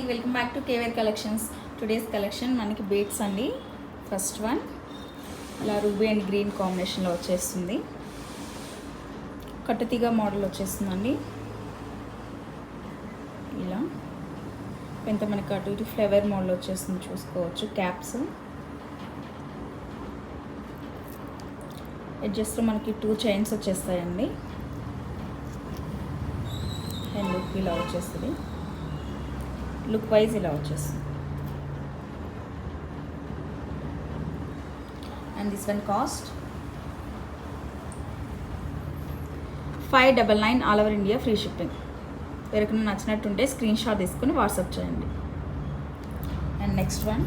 Welcome back to కేవేర్ collections. Today's collection మనకి beats అండి. ఫస్ట్ వన్ ఇలా రూబీ అండ్ గ్రీన్ కాంబినేషన్లో వచ్చేస్తుంది. కట్టుతీగ మోడల్ వచ్చేస్తుందండి. ఇలా ఎంత మనకి అటు ఇటు ఫ్లేవర్ మోడల్ వచ్చేస్తుంది, చూసుకోవచ్చు. క్యాప్స్ ఎడ్జస్ట్లో మనకి 2 చైన్స్ వచ్చేస్తాయండి. అండ్ లుక్ ఇలా వచ్చేస్తుంది. లుక్ వైజ్ ఇలా వచ్చేస్తుంది. And this one cost 599 all over India, free shipping. ఎవరికైనా నచ్చినట్టుంటే స్క్రీన్ షాట్ తీసుకుని వాట్సాప్ చేయండి. అండ్ నెక్స్ట్ వన్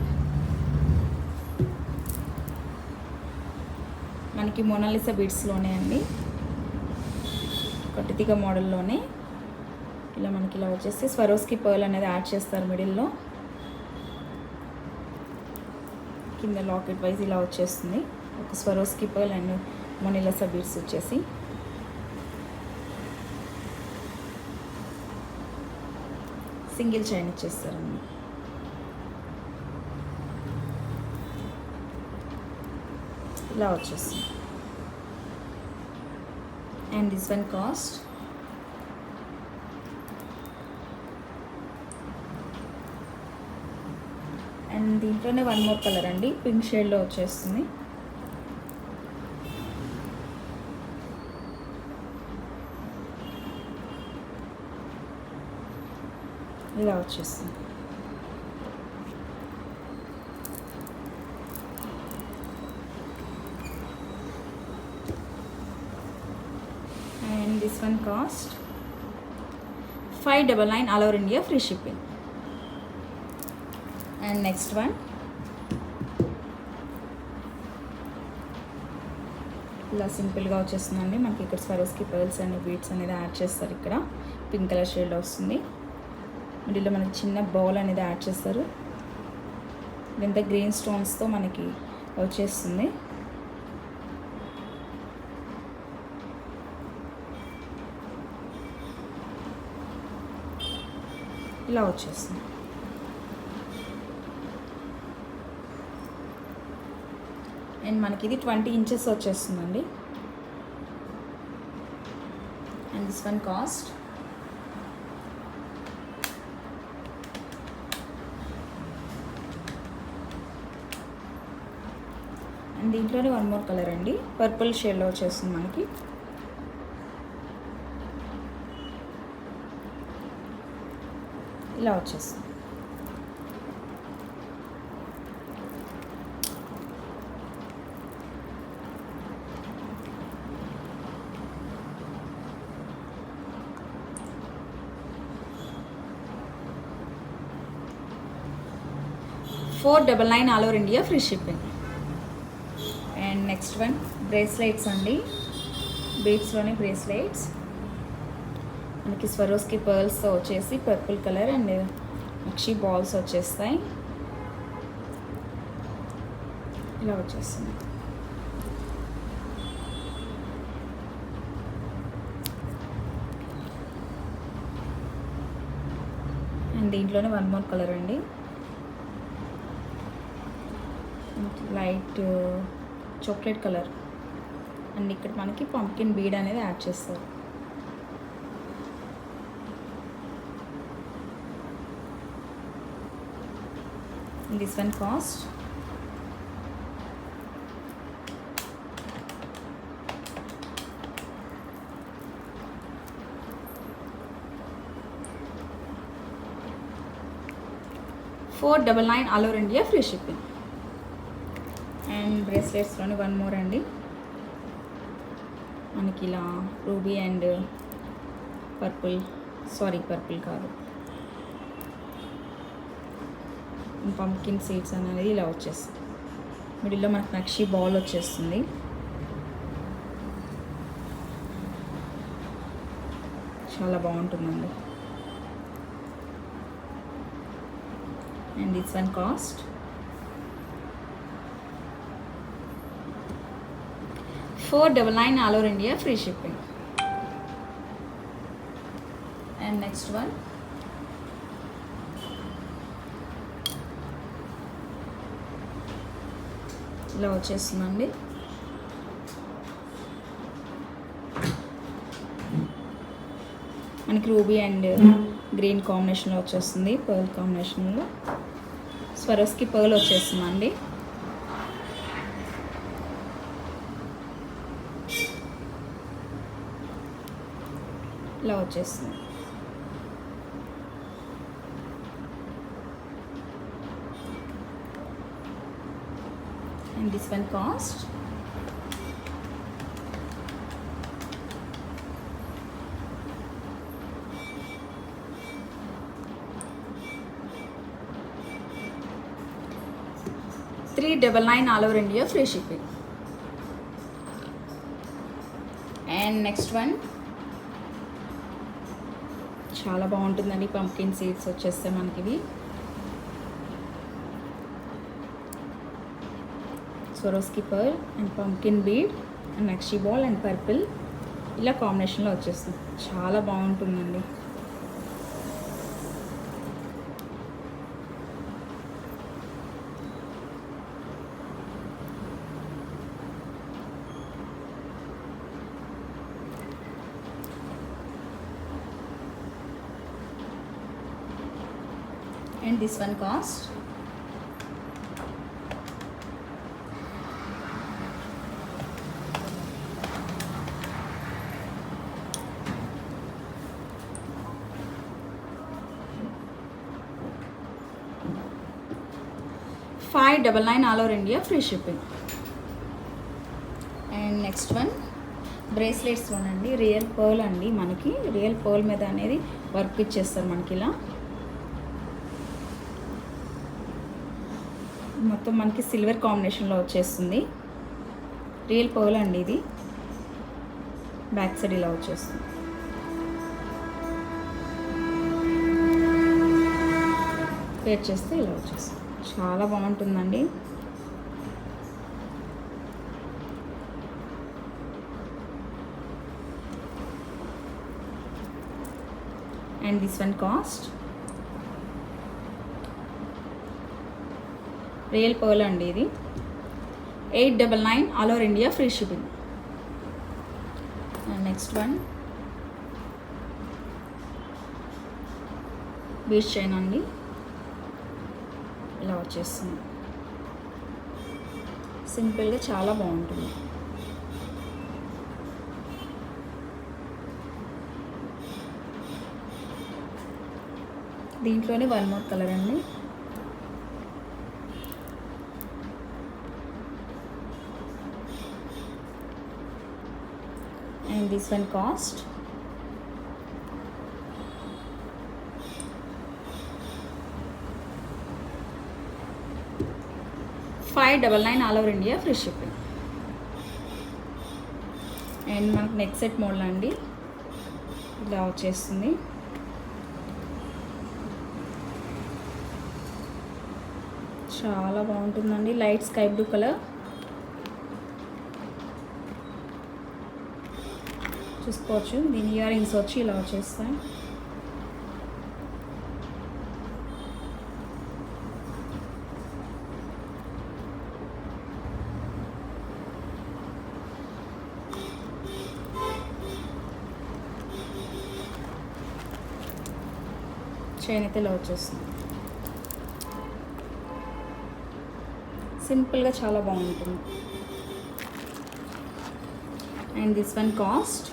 మనకి మోనాలిసా బీడ్స్లోనే అండి, కట్టుతీగ మోడల్లోనే ఇలా మనకి ఇలా వచ్చేసి స్వరోస్కి పర్ల్ అనేది యాడ్ చేస్తారు మిడిల్లో. కింద లాకెట్ వైజ్ ఇలా వచ్చేస్తుంది. ఒక Swarovski pearl and Mona Lisa beads వచ్చేసి సింగిల్ చైన్ ఇచ్చేస్తారన్నమాట. ఇలా వచ్చేస్తుంది. And this one cost and దీంట్లోనే వన్ మోర్ కలర్ అండి, పింక్ షేడ్లో వచ్చేస్తుంది. ఇలా వచ్చేస్తుంది. And this one cost 599 all over India, free shipping. And next one ఇలా సింపుల్గా వచ్చేస్తుందండి. మనకి ఇక్కడ స్వరోస్కి పర్ల్స్ అండ్ బీడ్స్ అనేది యాడ్ చేస్తారు. ఇక్కడ పింక్ కలర్ షేడ్లో వస్తుంది. మిడిల్లో మనకి చిన్న బౌల్ అనేది యాడ్ చేస్తారు. ఇదంతా గ్రీన్ స్టోన్స్తో మనకి వచ్చేస్తుంది. ఇలా వచ్చేస్తుంది. అండ్ మనకి ఇది 20 ఇంచెస్ వచ్చేస్తుందండి. And this one cost and దీంట్లోనే వన్ మోర్ కలర్ అండి, పర్పుల్ షేడ్లో వచ్చేస్తుంది మనకి. ఇలా వచ్చేస్తుంది. $499 all over India, free shipping. And next one bracelets అండి. బీడ్స్లోనే బ్రేస్లెట్స్ మనకి స్వరోస్కి పర్ల్స్తో వచ్చేసి purple colour and nakshi balls వచ్చేస్తాయి. ఇలా వచ్చేస్తుంది. అండ్ దీంట్లోనే వన్ మోర్ కలర్ అండి, లైట్ చాక్లెట్ కలర్. అండ్ ఇక్కడ మనకి పంప్కిన్ బీడ్ అనేది యాడ్ చేస్తారు. This one cost $499 all over India, free shipping. And బ్రేస్లెట్స్లోని one more అండి, మనకి ఇలా రూబీ అండ్ పర్పుల్ కాదు, పంప్కిన్ సీడ్స్ అనేది ఇలా వచ్చేస్తుంది. మిడిల్లో మనకు నక్షి బాల్ వచ్చేస్తుంది. చాలా బాగుంటుందండి. And this one cost $499 all over India, free shipping. And next one ఇలా వచ్చేస్తుందండి. మనకి రూబీ అండ్ గ్రీన్ కాంబినేషన్లో వచ్చేస్తుంది, పర్ల్ కాంబినేషన్లో. స్వరోస్కి పర్ల్ వచ్చేస్తుందండి. ఇలా వచ్చేస్తుంది. And this one cost $399 all over India, free shipping. And next one చాలా బాగుంటుందండి. పంకిన్ సీడ్స్ వచ్చేస్తే మనకి ఇవి Swarovski pearl and pumpkin bead and nakshi ball and purple ఇలా కాంబినేషన్లో వచ్చేస్తుంది. చాలా బాగుంటుందండి. And this one cost $599 all over India, free shipping. And next one bracelets అండి. రియల్ పర్ల్ అండి. మనకి రియల్ పర్ల్ మీద అనేది వర్క్ ఇచ్చేస్తారు మనకి ఇలా. మొత్తం మనకి సిల్వర్ కాంబినేషన్లో వచ్చేస్తుంది. రియల్ పర్ల్ అండి ఇది. బ్యాక్ సైడ్ ఇలా వచ్చేస్తుంది. పేర్ చేస్తే ఇలా వచ్చేస్తుంది. చాలా బాగుంటుందండి. And this one cost real pearl అండి ఇది. $899 all over India, free shipping. And next one beach chain అండి. ఇలా వచ్చేస్తుంది. సింపుల్గా చాలా బాగుంటుంది. దీంట్లోనే వన్ మోర్ కలర్ అండి. And this one cost $599 all over India, free shipping. And మనకు నెక్ సెట్ మోడల్ అండి. ఇలా వచ్చేస్తుంది. చాలా బాగుంటుందండి. లైట్ స్కై బ్లూ కలర్ చూసుకోవచ్చు. దీని ఇయర్ రింగ్స్ వచ్చి ఇలా వచ్చేస్తాయి. చైన్ అయితే ఇలా వచ్చేస్తుంది. సింపుల్గా చాలా బాగుంటుంది. And this one cost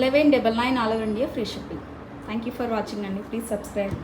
$1199 all over India, free shipping. Thank you for watching and please subscribe.